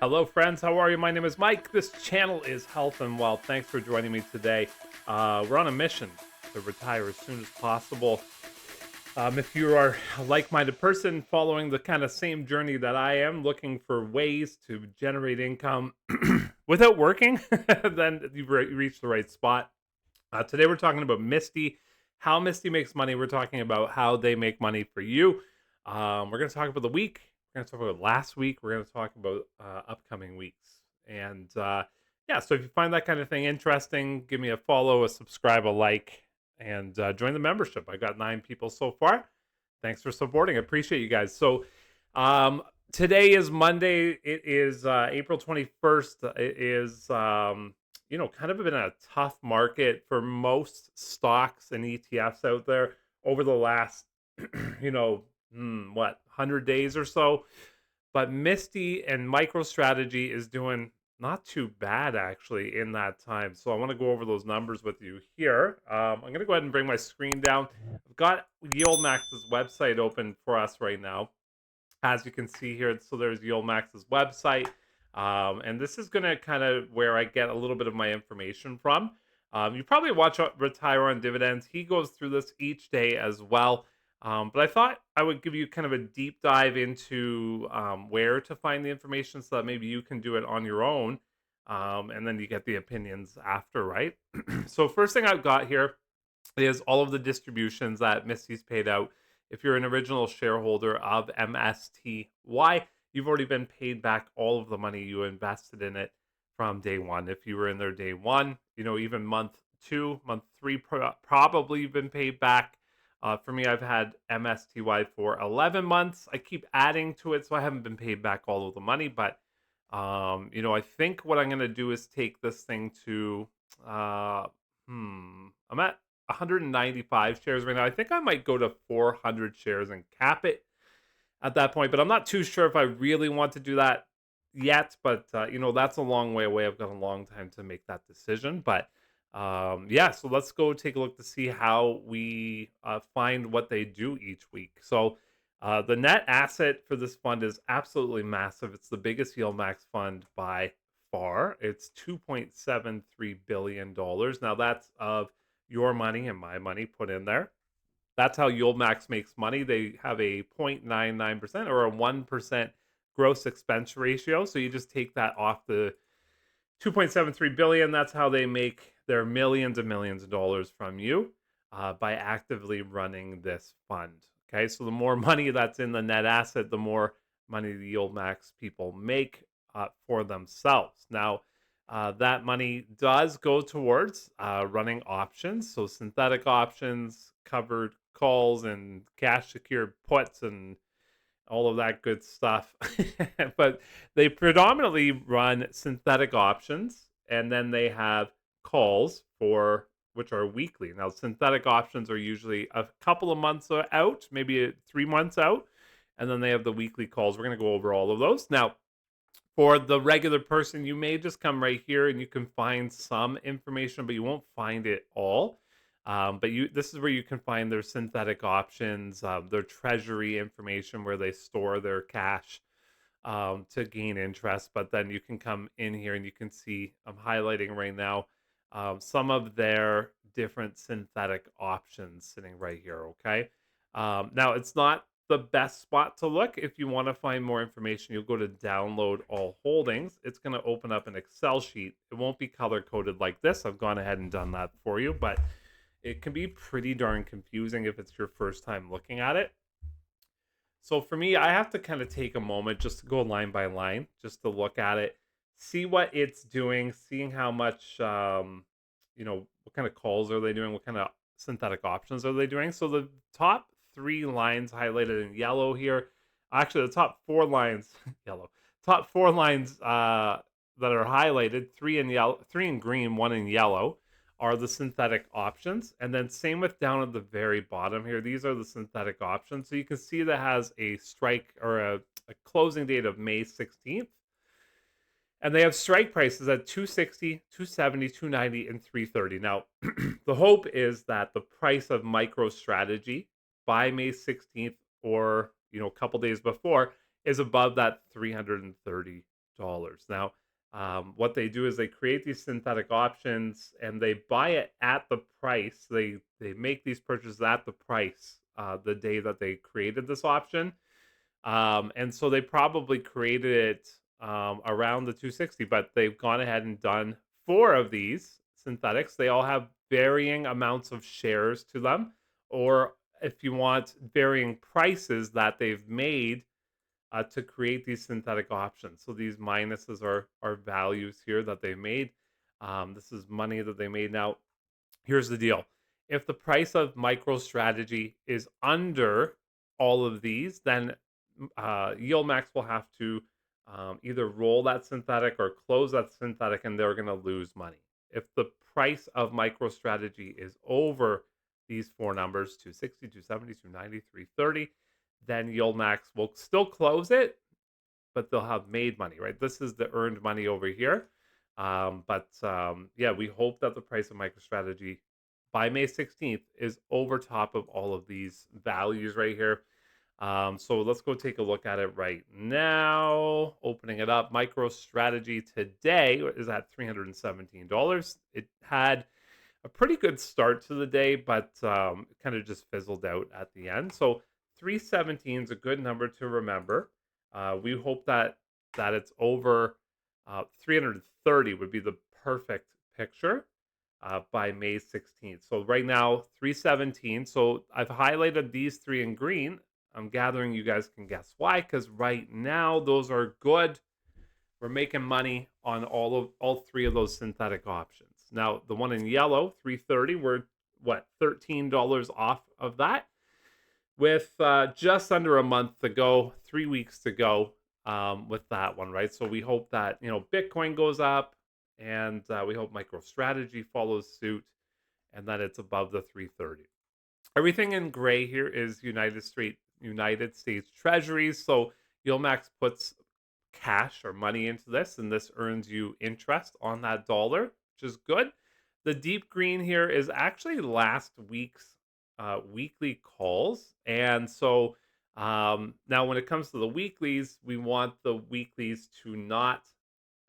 Hello, friends. How are you? My name is Mike. This channel is Health and Wealth. Thanks for joining me today. We're on a mission to retire as soon as possible. If you are a like-minded person following the kind of same journey that I am, looking for ways to generate income without working, then you've reached the right spot. Today we're talking about Misty, how Misty makes money. We're talking about how they make money for you. We're going to talk about the week. We're going to talk about last week. We're going to talk about upcoming weeks. And yeah, so if you find that kind of thing interesting, give me a follow, a subscribe, a like, and join the membership. I got 9 people so far. Thanks for supporting. I appreciate you guys. So today is Monday. It is April 21st. It is kind of been a tough market for most stocks and ETFs out there over the last, 100 days or so. But Misty and MicroStrategy is doing not too bad actually in that time. So I want to go over those numbers with you here. I'm going to go ahead and bring my screen down. I've got YieldMax's website open for us right now, as you can see here. So there's YieldMax's website. And this is going to kind of where I get a little bit of my information from. You probably watch Retire on Dividends. He goes through this each day as well. But I thought I would give you kind of a deep dive into where to find the information so that maybe you can do it on your own. And then you get the opinions after, right? So first thing I've got here is all of the distributions that Misty's paid out. If you're an original shareholder of MSTY, you've already been paid back all of the money you invested in it from day one. If you were in there day one, even month 2, month 3, probably you've been paid back. For me, I've had MSTY for 11 months. I keep adding to it, so I haven't been paid back all of the money. But, I think what I'm going to do is take this thing to, I'm at 195 shares right now. I think I might go to 400 shares and cap it at that point, but I'm not too sure if I really want to do that yet. But that's a long way away. I've got a long time to make that decision. But yeah, so let's go take a look to see how we find what they do each week. So the net asset for this fund is absolutely massive. It's the biggest YieldMax fund by far. It's $2.73 billion. Now that's of your money and my money put in there. That's how YieldMax makes money. They have a 0.99% or a 1% gross expense ratio. So you just take that off the 2.73 billion. That's how they make their millions and millions of dollars from you by actively running this fund. Okay, so the more money that's in the net asset, the more money the YieldMax people make for themselves. Now, that money does go towards running options, so synthetic options, covered calls, and cash secured puts, and all of that good stuff. But they predominantly run synthetic options, and then they have calls for which are weekly. Now, synthetic options are usually a couple of months out, maybe 3 months out, and then they have the weekly calls. We're going to go over all of those. Now, for the regular person, you may just come right here and you can find some information, but you won't find it all. But this is where you can find their synthetic options, their treasury information where they store their cash to gain interest. But then you can come in here and you can see I'm highlighting right now some of their different synthetic options sitting right here. Okay. Now it's not the best spot to look. If you want to find more information, you'll go to download all holdings. It's going to open up an Excel sheet. It won't be color coded like this. I've gone ahead and done that for you, but it can be pretty darn confusing if it's your first time looking at it. So for me, I have to kind of take a moment just to go line by line, just to look at it, see what it's doing, seeing how much, what kind of calls are they doing, what kind of synthetic options are they doing. So the top 3 lines highlighted in yellow here, actually the top 4 lines, yellow, top 4 lines that are highlighted, 3 in yellow, 3 in green, 1 in yellow, are the synthetic options. And then same with down at the very bottom here. These are the synthetic options. So you can see that has a strike or a closing date of May 16th. And they have strike prices at 260, 270, 290, and 330. Now, the hope is that the price of MicroStrategy by May 16th or, a couple days before is above that $330. Now, what they do is they create these synthetic options and they buy it at the price. They make these purchases at the price the day that they created this option. And so they probably created it around the 260, but they've gone ahead and done four of these synthetics. They all have varying amounts of shares to them, or if you want, varying prices that they've made to create these synthetic options. So these minuses are values here that they made. This is money that they made. Now, here's the deal. If the price of MicroStrategy is under all of these, then YieldMax will have to either roll that synthetic or close that synthetic, and they're going to lose money. If the price of MicroStrategy is over these four numbers, 260, 270, 290, 330, then YieldMax will still close it, but they'll have made money, right? This is the earned money over here. Yeah, we hope that the price of MicroStrategy by May 16th is over top of all of these values right here. So let's go take a look at it right now. Opening it up, MicroStrategy today is at $317. It had a pretty good start to the day, but it kind of just fizzled out at the end. So 317 is a good number to remember. We hope that it's over 330 would be the perfect picture by May 16th. So right now 317. So I've highlighted these three in green. I'm gathering you guys can guess why, because right now those are good. We're making money on all three of those synthetic options. Now, the one in yellow, 330, we're what, $13 off of that with just under a month to go, 3 weeks to go with that one, right? So we hope that, Bitcoin goes up and we hope MicroStrategy follows suit and that it's above the 330. Everything in gray here is United States Treasuries. So YieldMax puts cash or money into this, and this earns you interest on that dollar, which is good. The deep green here is actually last week's weekly calls. And so now when it comes to the weeklies, we want the weeklies to not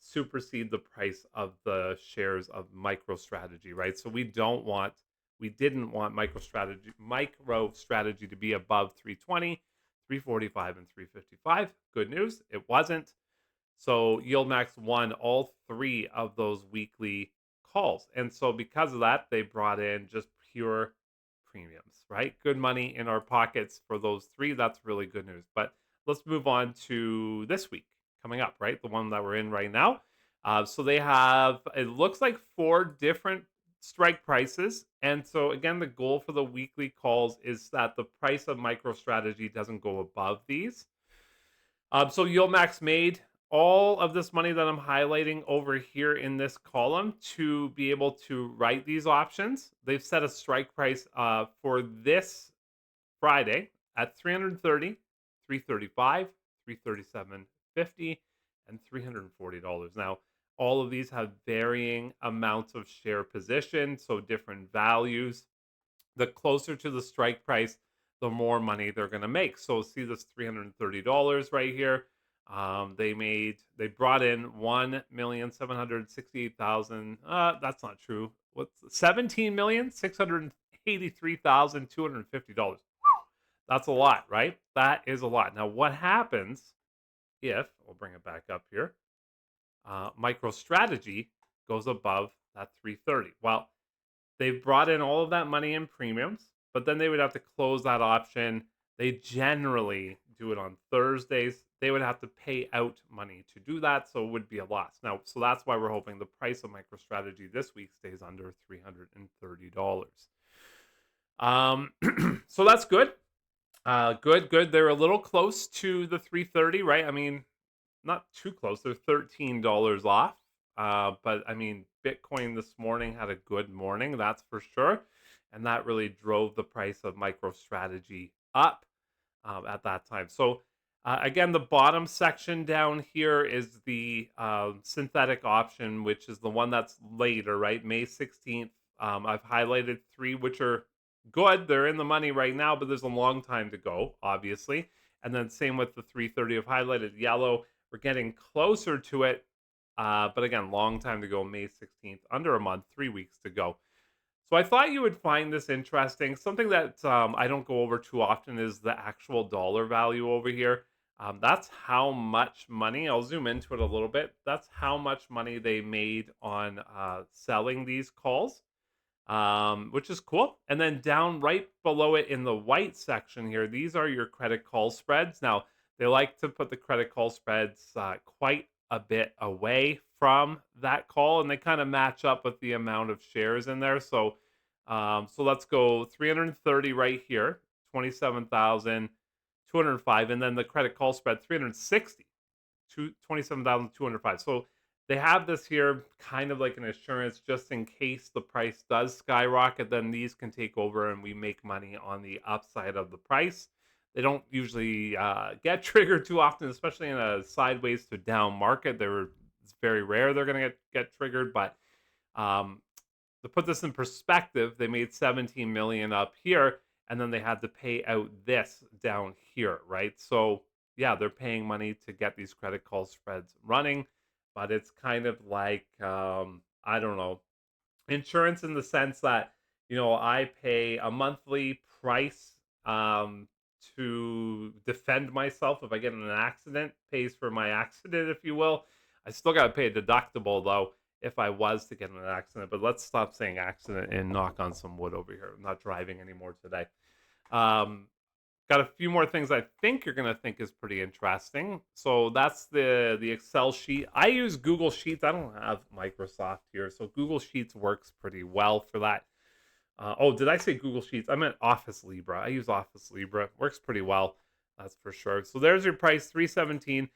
supersede the price of the shares of MicroStrategy, right? So we didn't want MicroStrategy to be above 320, 345, and 355. Good news, it wasn't. So YieldMax won all three of those weekly calls. And so because of that, they brought in just pure premiums, right? Good money in our pockets for those three. That's really good news. But let's move on to this week coming up, right? The one that we're in right now. So they have, it looks like four different strike prices. And so again, the goal for the weekly calls is that the price of MicroStrategy doesn't go above these. So YieldMax made all of this money that I'm highlighting over here in this column to be able to write these options. They've set a strike price for this Friday at 330, 335, 337.50, and $340. Now, all of these have varying amounts of share position, so different values. The closer to the strike price, the more money they're going to make. So see this $330 right here. They brought in 1,768,000. That's not true. What's $17,683,250? That's a lot, right? That is a lot. Now, what happens if we'll bring it back up here? MicroStrategy goes above that 330. Well, they've brought in all of that money in premiums, but then they would have to close that option. They generally do it on Thursdays. They would have to pay out money to do that, so it would be a loss. Now, so that's why we're hoping the price of MicroStrategy this week stays under $330. So that's good. Good. They're a little close to the 330, right? I mean, not too close. They're $13 off. But I mean, Bitcoin this morning had a good morning, that's for sure. And that really drove the price of MicroStrategy up at that time. So again, the bottom section down here is the synthetic option, which is the one that's later, right? May 16th. I've highlighted three, which are good. They're in the money right now, but there's a long time to go, obviously. And then same with the 330 of highlighted yellow. We're getting closer to it. But again, long time to go, May 16th, under a month, 3 weeks to go. So I thought you would find this interesting. Something that I don't go over too often is the actual dollar value over here. That's how much money, I'll zoom into it a little bit. That's how much money they made on selling these calls, which is cool. And then down right below it in the white section here, these are your credit call spreads. Now, they like to put the credit call spreads quite a bit away from that call, and they kind of match up with the amount of shares in there. So let's go 330 right here, 27,205, and then the credit call spread 360 27,205. So they have this here kind of like an assurance just in case the price does skyrocket, then these can take over and we make money on the upside of the price. They don't usually get triggered too often, especially in a sideways to down market. It's very rare they're going to get triggered, but um, to put this in perspective, they made 17 million up here and then they had to pay out this down here, right? So, yeah, they're paying money to get these credit call spreads running, but it's kind of like I don't know, insurance in the sense that, I pay a monthly price um to defend myself if I get in an accident, pays for my accident, if you will. I still got to pay a deductible though if I was to get in an accident, but let's stop saying accident and knock on some wood over here. I'm not driving anymore today. um Got a few more things I think you're gonna think is pretty interesting. So that's the Excel sheet. I use Google Sheets. I don't have Microsoft here, so Google Sheets works pretty well for that. Oh, did I say Google Sheets? I meant Office Libra. I use Office Libra. Works pretty well, that's for sure. So there's your price, 317.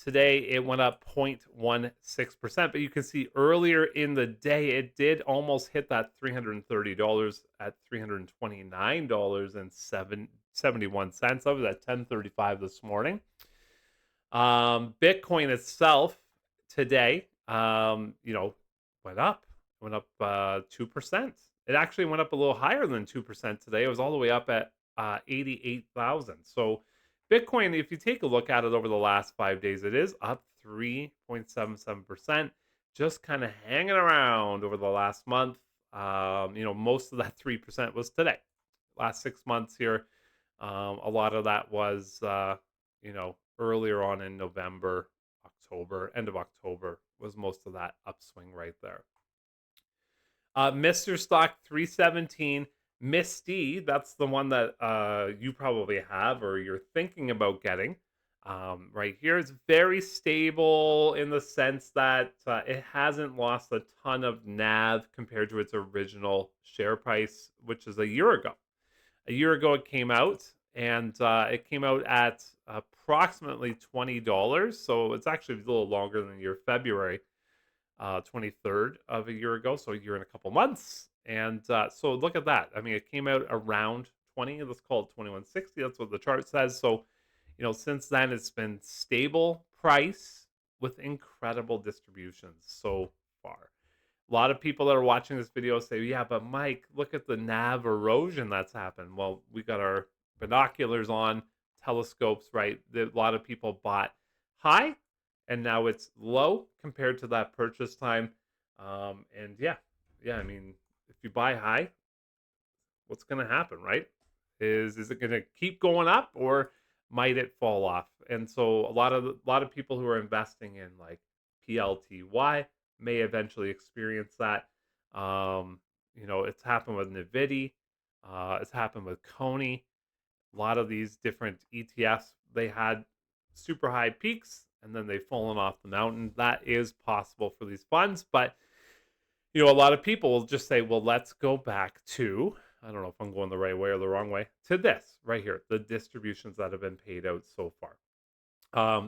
Today it went up 0.16%, but you can see earlier in the day it did almost hit that $330 at $329.71. That was at 10:35 this morning. Bitcoin itself today, went up. Went up 2%. It actually went up a little higher than 2% today. It was all the way up at 88,000. So Bitcoin, if you take a look at it over the last 5 days, it is up 3.77%, just kind of hanging around over the last month. Most of that 3% was today. Last 6 months here, a lot of that was, earlier on in November, October, end of October was most of that upswing right there. Mr. Stock 317, MSTY, that's the one that you probably have or you're thinking about getting. Right here, it's very stable in the sense that it hasn't lost a ton of NAV compared to its original share price, which is a year ago. A year ago, it came out, and it came out at approximately $20. So it's actually a little longer than your February 23rd of a year ago. So a year and a couple months. And so look at that. I mean, it came out around 20. Let's call it 2160. That's what the chart says. So, since then, it's been stable price with incredible distributions so far. A lot of people that are watching this video say, yeah, but Mike, look at the NAV erosion that's happened. Well, we got our binoculars on, telescopes, right? A lot of people bought high and now it's low compared to that purchase time. And yeah, I mean, if you buy high, what's going to happen, right? Is it going to keep going up or might it fall off? And so a lot of people who are investing in like PLTY may eventually experience that. It's happened with Nvidia, it's happened with Coney. A lot of these different ETFs, they had super high peaks and then they've fallen off the mountain. That is possible for these funds, but a lot of people will just say, well, let's go back to, I don't know if I'm going the right way or the wrong way, to this right here, the distributions that have been paid out so far.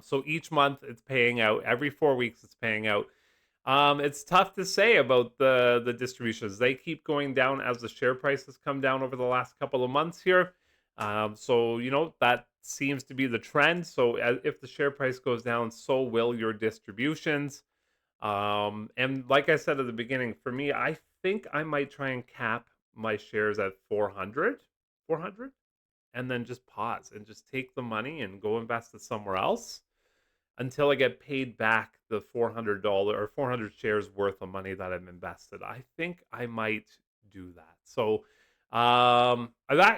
So each month it's paying out, every 4 weeks it's paying out. It's tough to say about the distributions. They keep going down as the share price has come down over the last couple of months here. So that seems to be the trend. So if the share price goes down, so will your distributions. And like I said at the beginning, for me, I think I might try and cap my shares at 400, and then just pause and just take the money and go invest it somewhere else until I get paid back the $400 or 400 shares worth of money that I've invested. I think I might do that. So I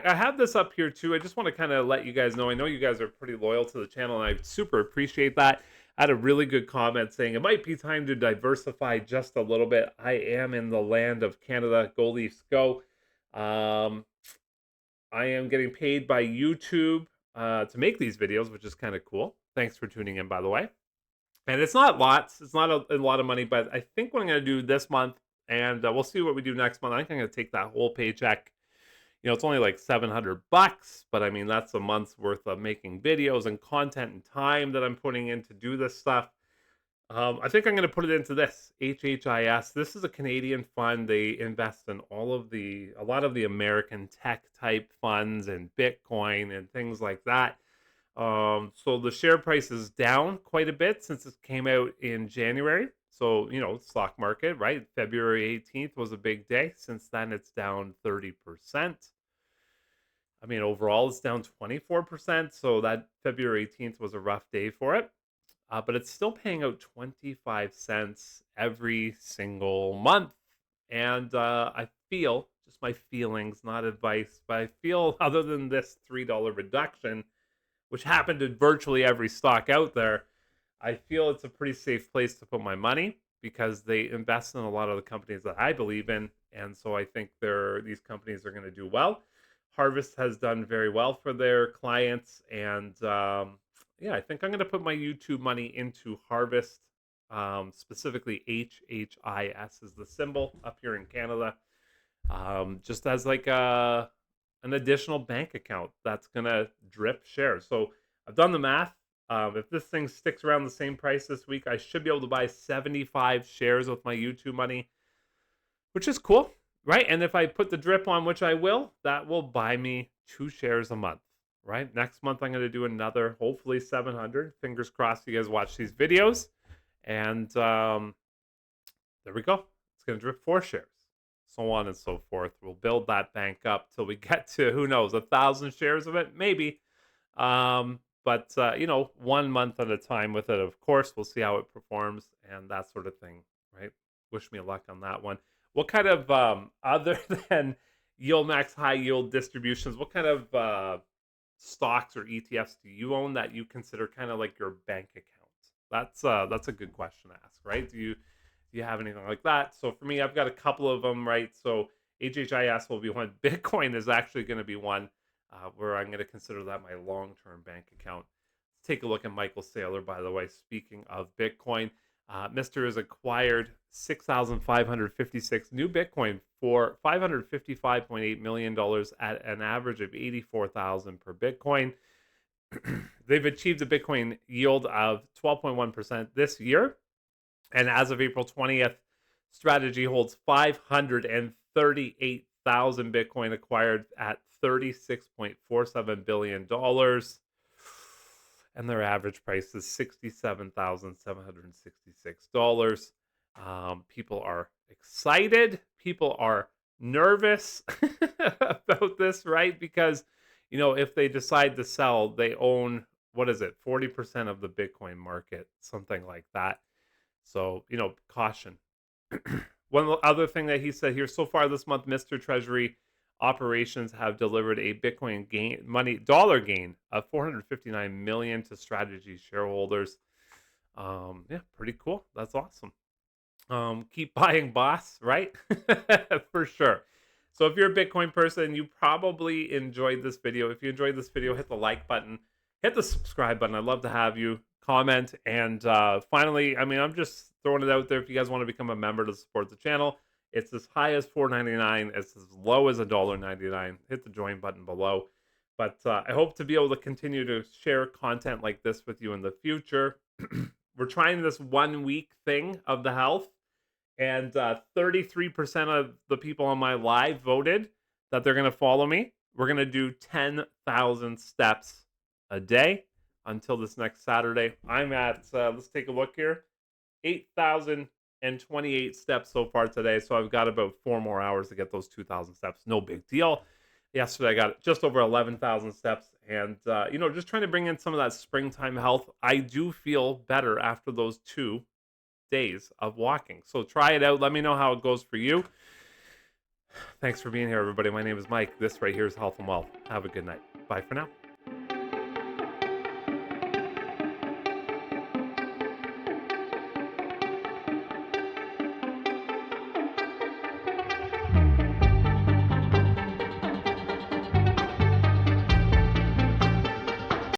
have this up here too. I just want to kind of let you guys know. I know you guys are pretty loyal to the channel, and I super appreciate that. I had a really good comment saying it might be time to diversify just a little bit. I am in the land of Canada. Go Leafs, go. Um, I am getting paid by YouTube to make these videos, which is kind of cool. Thanks for tuning in, by the way. And it's not lots, it's not a lot of money, but I think what I'm going to do this month, and we'll see what we do next month. I think I'm going to take that whole paycheck. You know, it's only like $700, but I mean, that's a month's worth of making videos and content and time that I'm putting in to do this stuff. I think I'm going to put it into this HHIS. This is a Canadian fund. They invest in a lot of the American tech type funds and Bitcoin and things like that. So the share price is down quite a bit since it came out in January. So, you know, stock market, right? February 18th was a big day. Since then, it's down 30%. I mean, overall, it's down 24%. So that February 18th was a rough day for it. But it's still paying out 25 cents every single month. And I feel, just my feelings, not advice, but I feel other than this $3 reduction, which happened to virtually every stock out there, I feel it's a pretty safe place to put my money because they invest in a lot of the companies that I believe in, and so I think these companies are going to do well. Harvest has done very well for their clients, and yeah, I think I'm going to put my YouTube money into Harvest. Specifically, HHIS is the symbol up here in Canada, just as like an additional bank account that's gonna drip shares. So I've done the math. If this thing sticks around the same price this week, I should be able to buy 75 shares with my YouTube money, which is cool, right? And if I put the drip on, which I will, that will buy me 2 shares a month, right? Next month, I'm going to do another, hopefully 700. Fingers crossed you guys watch these videos. And there we go. It's going to drip 4 shares, so on and so forth. We'll build that bank up till we get to, who knows, 1,000 shares of it, maybe. But you know, 1 month at a time with it. Of course, we'll see how it performs and that sort of thing, right? Wish me luck on that one. What kind of other than YieldMax high yield distributions? What kind of stocks or ETFs do you own that you consider kind of like your bank account? That's a good question to ask, right? Do you have anything like that? So for me, I've got a couple of them, right? So HHIS will be one. Bitcoin is actually going to be one where I'm going to consider that my long-term bank account. Let's take a look at Michael Saylor, by the way. Speaking of Bitcoin, Mr. has acquired 6,556 new Bitcoin for $555.8 million at an average of 84,000 per Bitcoin. They've achieved a Bitcoin yield of 12.1% this year. And as of April 20th, Strategy holds 538,000 Bitcoin acquired at $36.47 billion. And their average price is $67,766. People are excited. People are nervous about this, right? Because, you know, if they decide to sell, they own, what is it, 40% of the Bitcoin market, something like that. So, you know, caution. One other thing that he said here, so far this month, Mr. Treasury operations have delivered a Bitcoin dollar gain of 459 million to Strategy shareholders. Yeah, pretty cool. That's awesome. Keep buying, boss, right? For sure. So if you're a Bitcoin person, you probably enjoyed this video. If you enjoyed this video, hit the like button, hit the subscribe button. I'd love to have you comment. And finally, I mean, I'm just throwing it out there. If you guys want to become a member to support the channel, it's as high as $4.99. It's as low as $1.99. Hit the join button below. But I hope to be able to continue to share content like this with you in the future. We're trying this 1 week thing of the health, and 33% of the people on my live voted that they're going to follow me. We're going to do 10,000 steps a day until this next Saturday. I'm at, let's take a look here, 8,000 2,028 steps so far today. So I've got about 4 more hours to get those 2,000 steps. No big deal. Yesterday I got just over 11,000 steps, and just trying to bring in some of that springtime health. I do feel better after those 2 days of walking. So try it out. Let me know how it goes for you. Thanks for being here, everybody. My name is Mike. This right here is Health and Wealth. Have a good night. Bye for now.